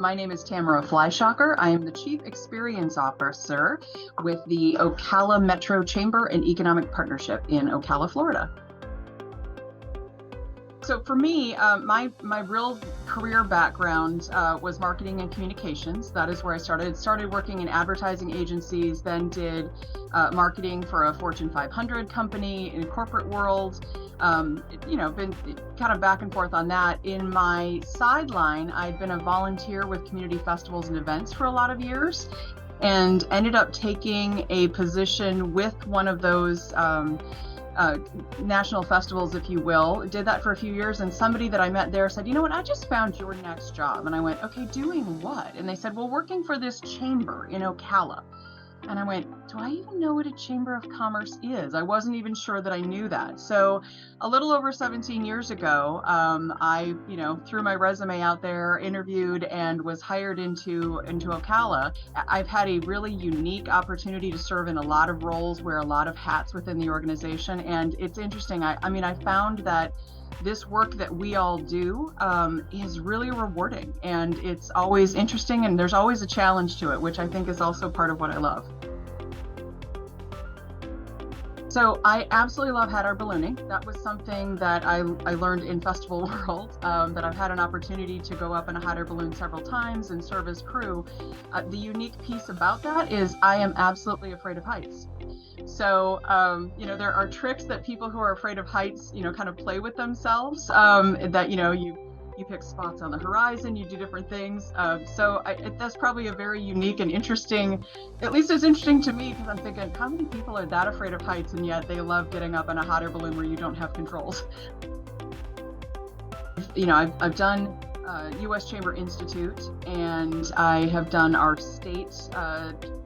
My name is Tamara Fleischhaker. I am the Chief Experience Officer with the Ocala Metro Chamber and Economic Partnership in Ocala, Florida. So for me, my real career background was marketing and communications. That is where I started working in advertising agencies, then did marketing for a Fortune 500 company in corporate world. Been kind of back and forth on that. In my sideline, I'd been a volunteer with community festivals and events for a lot of years, and ended up taking a position with one of those national festivals, if you will. Did that for a few years, and somebody that I met there said, "You know what, I just found your next job." And I went, "Okay, doing what?" And they said, "Well, working for this chamber in Ocala." And I went, "Do I even know what a chamber of commerce is?" I wasn't even sure that I knew that. So a little over 17 years ago, I threw my resume out there, interviewed, and was hired into Ocala. I've had a really unique opportunity to serve in a lot of roles, wear a lot of hats within the organization. And it's interesting. I found that this work that we all do is really rewarding, and it's always interesting, and there's always a challenge to it, which I think is also part of what I love. So I absolutely love hot air ballooning. That was something that I learned in festival world, that I've had an opportunity to go up in a hot air balloon several times and serve as crew. The unique piece about that is I am absolutely afraid of heights. So, there are tricks that people who are afraid of heights, kind of play with themselves, that, you pick spots on the horizon, you do different things. That's probably a very unique and interesting, at least it's interesting to me, because I'm thinking, how many people are that afraid of heights and yet they love getting up in a hot air balloon where you don't have controls? I've done U.S. Chamber Institute, and I have done our state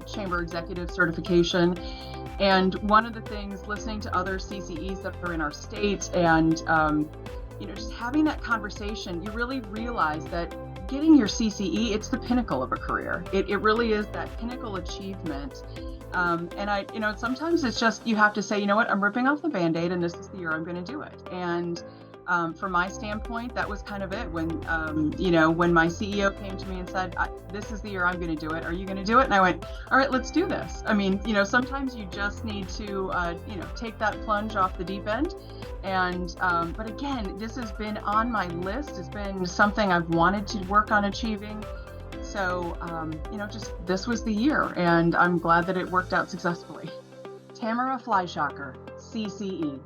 chamber executive certification. And one of the things, listening to other CCEs that are in our state, and just having that conversation, you really realize that getting your CCE, it's the pinnacle of a career. It really is that pinnacle achievement. And sometimes it's just, you have to say, you know what, I'm ripping off the Band-Aid, and this is the year I'm going to do it. And from my standpoint, that was kind of it. When my CEO came to me and said, "This is the year I'm going to do it. Are you going to do it?" And I went, "All right, let's do this." Sometimes you just need to, take that plunge off the deep end. And, but again, this has been on my list. It's been something I've wanted to work on achieving. So, this was the year, and I'm glad that it worked out successfully. Tamara Fleischhaker, CCE.